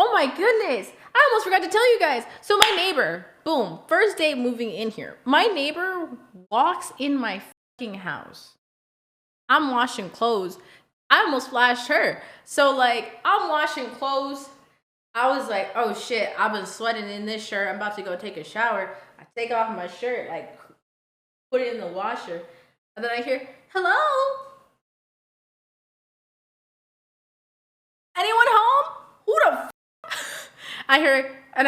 Oh my goodness. I almost forgot to tell you guys. So my neighbor, boom, first day moving in here. My neighbor walks in my fucking house. I'm washing clothes. I almost flashed her. So like, I'm washing clothes. I was like, oh shit, I've been sweating in this shirt. I'm about to go take a shower. I take off my shirt, like put it in the washer. And then I hear, hello? Anyone home? Who the I hear, and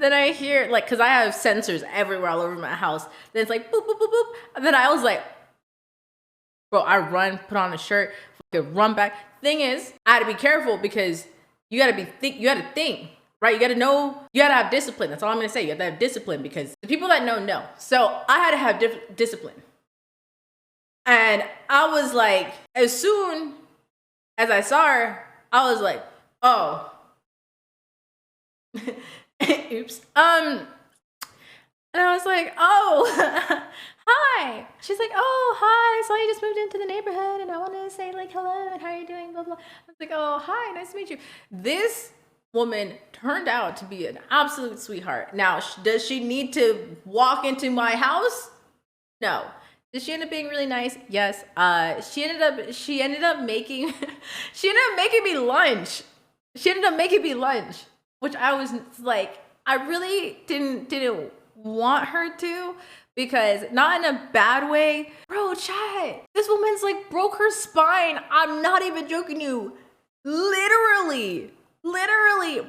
then I hear, like, because I have sensors everywhere all over my house. Then it's like, boop, boop, boop, boop. And then I was like, bro, I run, put on a shirt, fucking run back. Thing is, I had to be careful because you gotta think, right? You gotta know, you gotta have discipline. That's all I'm gonna say. You have to have discipline because the people that know. So I had to have discipline. And I was like, as soon as I saw her, I was like, oh. Oops. And I was like, oh, hi. She's like, oh, hi. So I just moved into the neighborhood and I wanted to say like, hello and how are you doing? Blah, blah. I was like, oh, hi. Nice to meet you. This woman turned out to be an absolute sweetheart. Now, does she need to walk into my house? No. Did she end up being really nice? Yes. She ended up making me lunch. Which I was like, I really didn't want her to, because not in a bad way. Bro, chat, this woman's like broke her spine. I'm not even joking you. Literally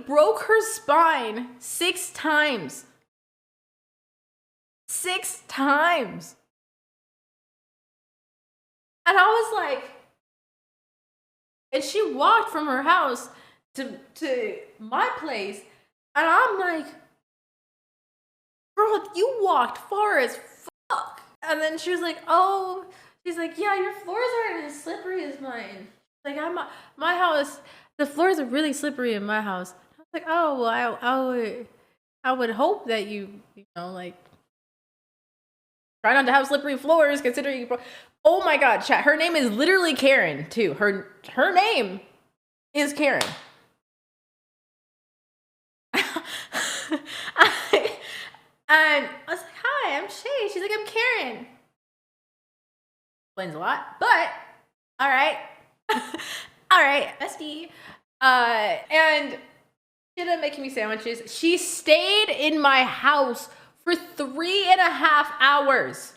broke her spine 6 times. 6 times. And I was like, and she walked from her house to my place, and I'm like, bro, you walked far as fuck. And then she was like, oh, she's like, yeah, your floors aren't as slippery as mine. Like, my house, the floors are really slippery in my house. I was like, oh, well, I would hope that you know, like, try not to have slippery floors, considering you. Oh my God, chat. Her name is literally Karen too. Her name is Karen. And I was like, hi, I'm Shay. She's like, I'm Karen. Explains a lot, but all right. All right, bestie. And she ended up making me sandwiches. She stayed in my house for 3.5 hours.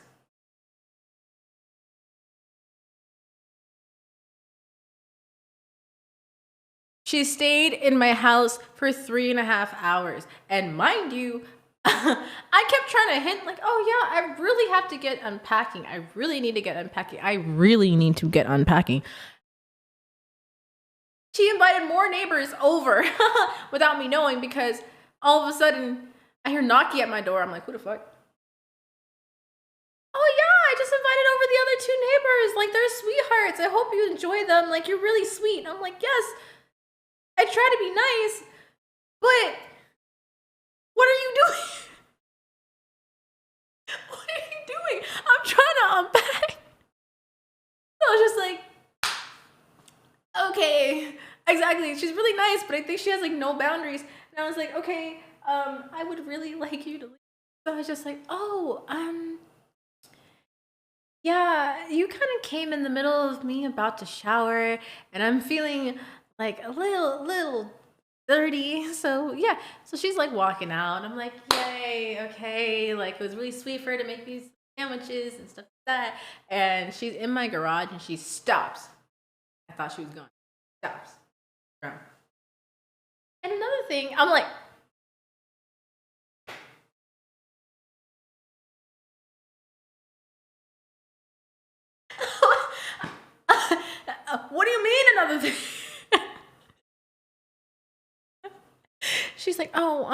She stayed in my house for 3.5 hours. And mind you, I kept trying to hint like, oh yeah, I really have to get unpacking. I really need to get unpacking. She invited more neighbors over without me knowing, because all of a sudden I hear knocking at my door. I'm like, who the fuck? Oh yeah, I just invited over the other 2 neighbors. Like, they're sweethearts. I hope you enjoy them. Like, you're really sweet. And I'm like, yes, I try to be nice, but what are you doing? What are you doing? I'm trying to unpack. I was just like, okay, exactly. She's really nice, but I think she has like no boundaries. And I was like, okay, I would really like you to leave. So I was just like, oh, yeah, you kind of came in the middle of me about to shower, and I'm feeling like a little dirty. So yeah, so she's like walking out, and I'm like, yay, okay. Like, it was really sweet for her to make these sandwiches and stuff like that. And she's in my garage, and she stops. I thought she was gone. Stops. And another thing, I'm like, what do you mean another thing? She's like, oh,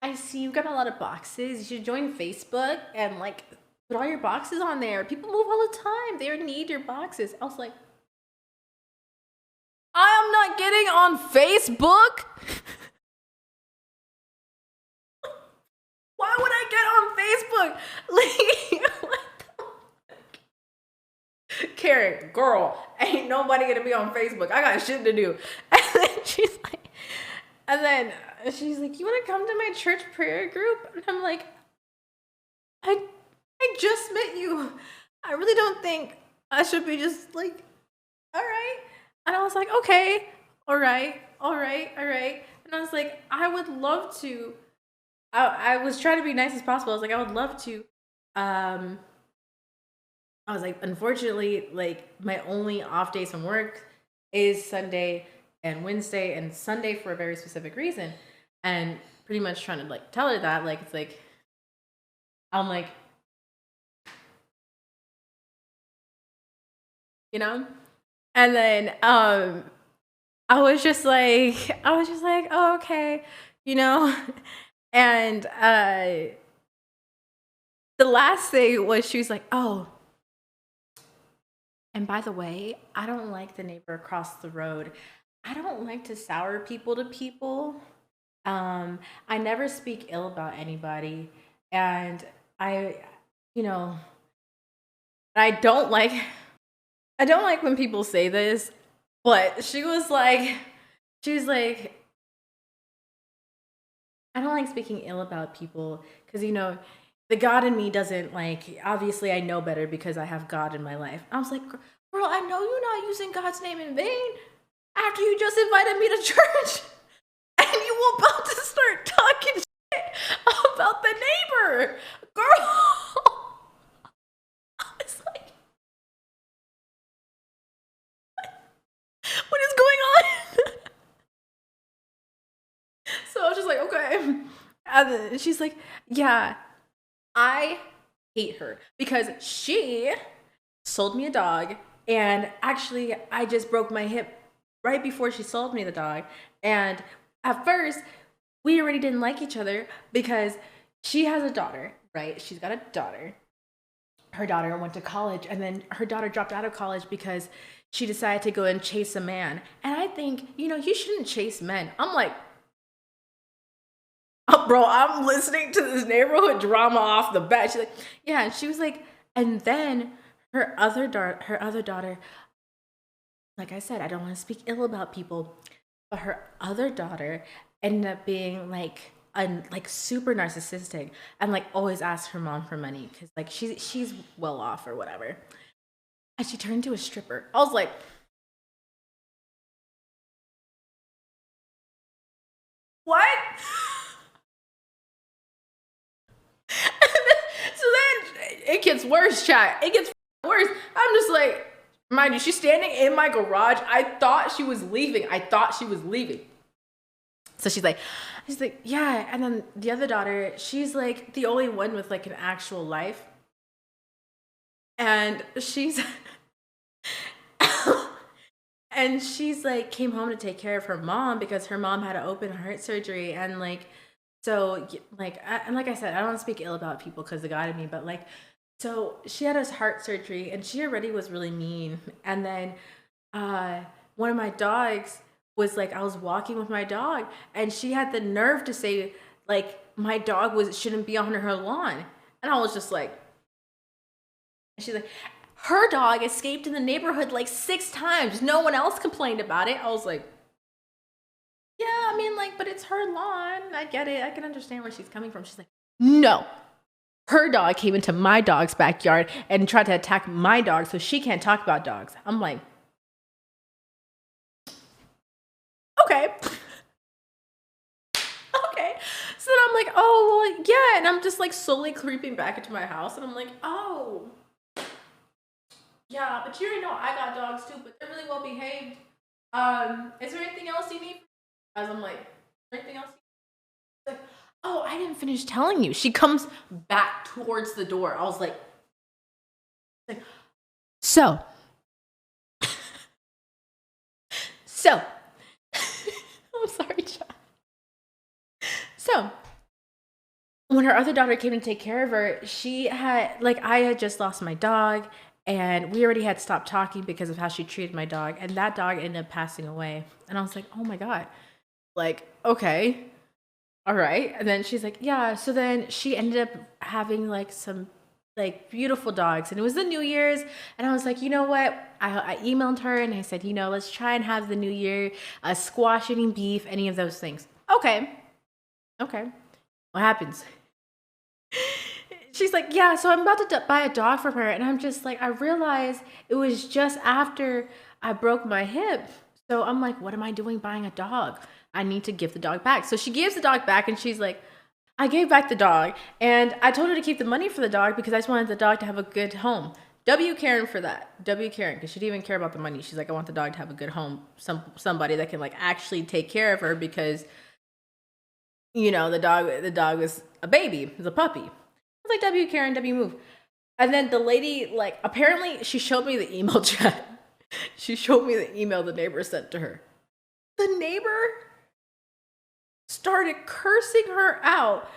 I see you've got a lot of boxes. You should join Facebook and like put all your boxes on there. People move all the time. They need your boxes. I was like, I am not getting on Facebook. Why would I get on Facebook? Like, what the? Karen, girl, ain't nobody gonna be on Facebook. I got shit to do. And then she's like, And then she's like, you want to come to my church prayer group? And I'm like, I I just met you. I really don't think I should be just like, all right. And I was like, okay, all right, all right, all right. And I was like, I would love to. I was trying to be nice as possible. I was like, I would love to. Um, I was like, unfortunately, like my only off days from work is Sunday and Wednesday and Sunday for a very specific reason. And pretty much trying to like tell her that, like, it's like, I'm like, you know? And then I was just like, oh, okay, you know? And the last thing was she was like, oh, and by the way, I don't like the neighbor across the road. I don't like to sour people to people. I never speak ill about anybody. And I, you know, I don't like I don't like when people say this, but she was like, I don't like speaking ill about people because, the God in me doesn't like, obviously, I know better because I have God in my life. I was like, girl, I know you're not using God's name in vain after you just invited me to church and you were about to start talking shit about the neighbor. Girl, I was like, what is going on? So I was just like, okay. And then she's like, yeah, I hate her because she sold me a dog. And actually, I just broke my hip right before she sold me the dog. And at first, we already didn't like each other because she has a daughter, right? She's got a daughter. Her daughter went to college, and then her daughter dropped out of college because she decided to go and chase a man. And I think, you shouldn't chase men. I'm like, oh, bro, I'm listening to this neighborhood drama off the bat. She's like, yeah, and she was like, and then her other daughter, like I said, I don't want to speak ill about people, but her other daughter ended up being like super narcissistic and like always asks her mom for money because like she's well off or whatever. And she turned into a stripper. I was like, what? So then it gets worse, chat. It gets worse. I'm just like, mind you, she's standing in my garage. I thought she was leaving. So she's like, yeah. And then the other daughter, she's like the only one with like an actual life. And she's and she's like came home to take care of her mom because her mom had an open heart surgery and like so and like I said, I don't speak ill about people because the God in me, but like so she had his heart surgery and she already was really mean. And then uh one of my dogs was like, I was walking with my dog and she had the nerve to say like my dog was shouldn't be on her lawn. And I was just like, she's like, her dog escaped in the neighborhood like 6 times. No one else complained about it. I was like, yeah, I mean, like, but it's her lawn. I get it. I can understand where she's coming from. She's like, no. Her dog came into my dog's backyard and tried to attack my dog, so she can't talk about dogs. I'm like, okay. Okay. So then I'm like, oh, well, yeah. And I'm just like slowly creeping back into my house. And I'm like, oh, yeah, but you already know I got dogs too, but they're really well behaved. Is there anything else you need? As I'm like, anything else? Like, oh, I didn't finish telling you. She comes back towards the door. I was like, so, so, I'm sorry, John. So, when her other daughter came to take care of her, she had, like, I had just lost my dog, and we already had stopped talking because of how she treated my dog, and that dog ended up passing away. And I was like, oh my God. Like, okay. All right. And then she's like, yeah. So then she ended up having like some like beautiful dogs. And it was the New Year's. And I was like, you know what? I emailed her and I said, let's try and have the New Year, squash eating beef, any of those things. Okay. Okay. What happens? She's like, yeah, so I'm about to buy a dog for her. And I'm just like, I realized it was just after I broke my hip. So I'm like, what am I doing buying a dog? I need to give the dog back. So she gives the dog back and she's like, I gave back the dog and I told her to keep the money for the dog because I just wanted the dog to have a good home. W Karen for that. W Karen, because she didn't even care about the money. She's like, I want the dog to have a good home. Somebody that can like actually take care of her because, you know, the dog was a baby, it was a puppy. I was like, W Karen, W move. And then the lady, like, apparently she showed me the email chat. She showed me the email the neighbor sent to her. The neighbor started cursing her out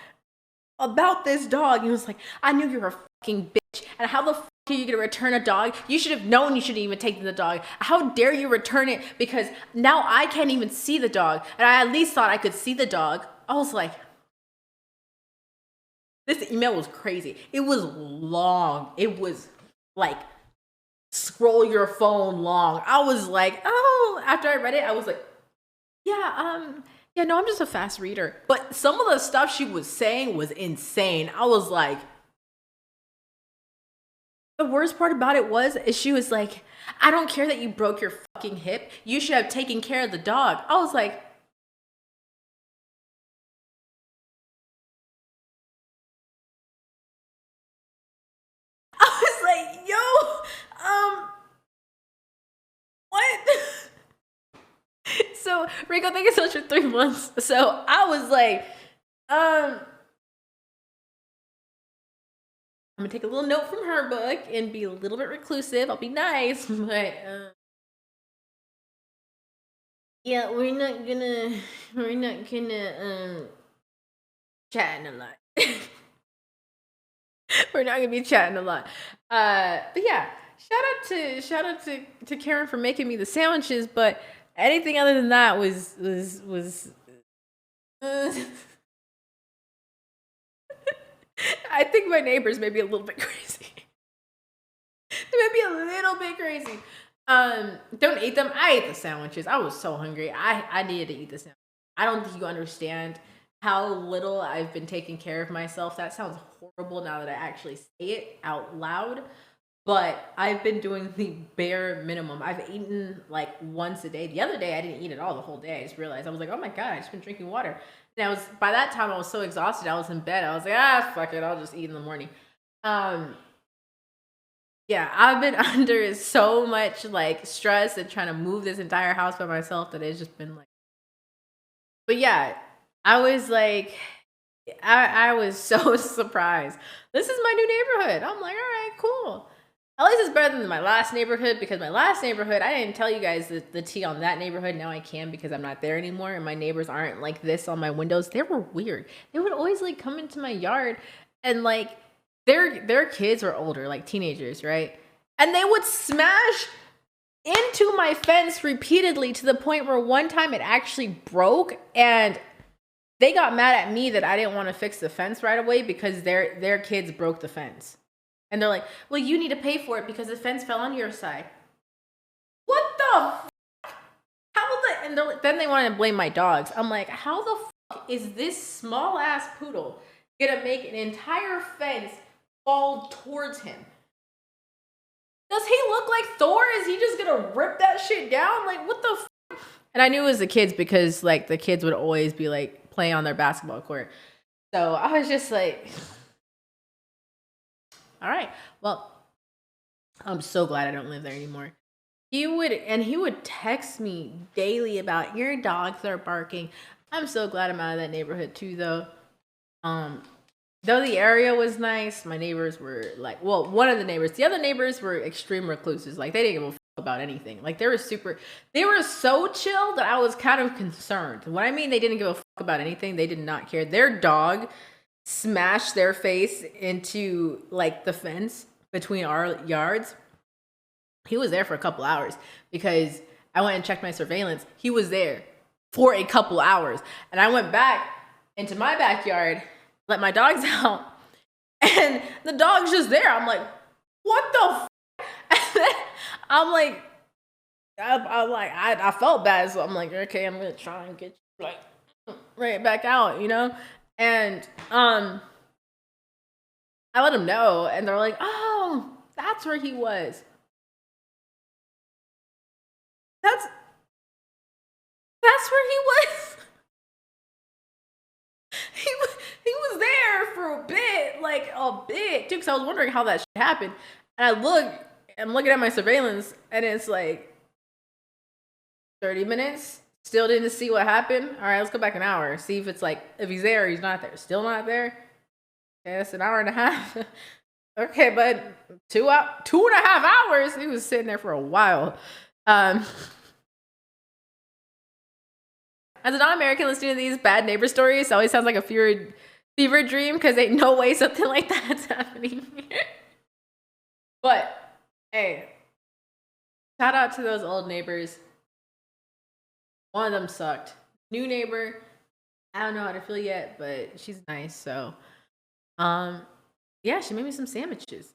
about this dog. He was like, I knew you were a fucking bitch. And how the fuck are you gonna return a dog? You should have known you shouldn't even take the dog. How dare you return it? Because now I can't even see the dog. And I at least thought I could see the dog. I was like, this email was crazy. It was long. It was like scroll your phone long. I was like, oh, after I read it, I was like, yeah, no, I'm just a fast reader. But some of the stuff she was saying was insane. I was like, the worst part about it is she was like, I don't care that you broke your fucking hip. You should have taken care of the dog. I was like, yo, what? So Rico, thank you so much for 3 months. So I was like, I'm gonna take a little note from her book and be a little bit reclusive. I'll be nice, but yeah, we're not gonna chatting a lot. We're not gonna be chatting a lot. But yeah, shout out to Karen for making me the sandwiches, but anything other than that was I think my neighbors may be a little bit crazy. They may be a little bit crazy. Don't eat them. I ate the sandwiches. I was so hungry. I needed to eat the sandwich. I don't think you understand how little I've been taking care of myself. That sounds horrible now that I actually say it out loud. But I've been doing the bare minimum. I've eaten like once a day. The other day I didn't eat at all the whole day. I just realized I was like, oh my God, I just been drinking water. And by that time I was so exhausted. I was in bed. I was like, fuck it, I'll just eat in the morning. Yeah, I've been under so much like stress and trying to move this entire house by myself that it's just been like. But yeah, I was like, I was so surprised. This is my new neighborhood. I'm like, all right, cool. At least it's better than my last neighborhood, because my last neighborhood, I didn't tell you guys the tea on that neighborhood. Now I can, because I'm not there anymore, and my neighbors aren't like this on my windows. They were weird. They would always like come into my yard, and like their kids were older, like teenagers, right? And they would smash into my fence repeatedly, to the point where one time it actually broke, and they got mad at me that I didn't want to fix the fence right away because their kids broke the fence. And they're like, well, you need to pay for it because the fence fell on your side. What the f***? And then they wanted to blame my dogs. I'm like, how the f*** is this small ass poodle gonna make an entire fence fall towards him? Does he look like Thor? Is he just gonna rip that shit down? Like, what the f***? And I knew it was the kids because like the kids would always be like playing on their basketball court. So I was just like, all right, well, I'm so glad I don't live there anymore. He would text me daily about, your dogs are barking. I'm so glad I'm out of that neighborhood too, though. Though the area was nice, my neighbors were like, well, one of the neighbors, the other neighbors were extreme recluses. Like, they didn't give a fuck about anything. Like, they were so chill that I was kind of concerned. When I mean they didn't give a fuck about anything, they did not care. Their dog smashed their face into like the fence between our yards. He was there for a couple hours because I went and checked my surveillance. He was there for a couple hours, and I went back into my backyard, let my dogs out, and the dog's just there. I'm like, what the f-? And then I'm like, I felt bad, so I'm like, okay, I'm gonna try and get you, like, right back out, you know? And I let them know, and they're like, "Oh, that's where he was. That's that's where he was." He was there for a bit, like a bit too, because I was wondering how that shit happened. And I'm looking at my surveillance, and it's like 30 minutes. Still didn't see what happened. All right, let's go back an hour. See if it's like if he's there or he's not there. Still not there. Okay, that's an hour and a half. Okay, but 2.5 hours. He was sitting there for a while. As a non-American listening to these bad neighbor stories, it always sounds like a fever dream because ain't no way something like that's happening here. But hey, shout out to those old neighbors. One of them sucked. New neighbor, I don't know how to feel yet, but she's nice. So, yeah, she made me some sandwiches.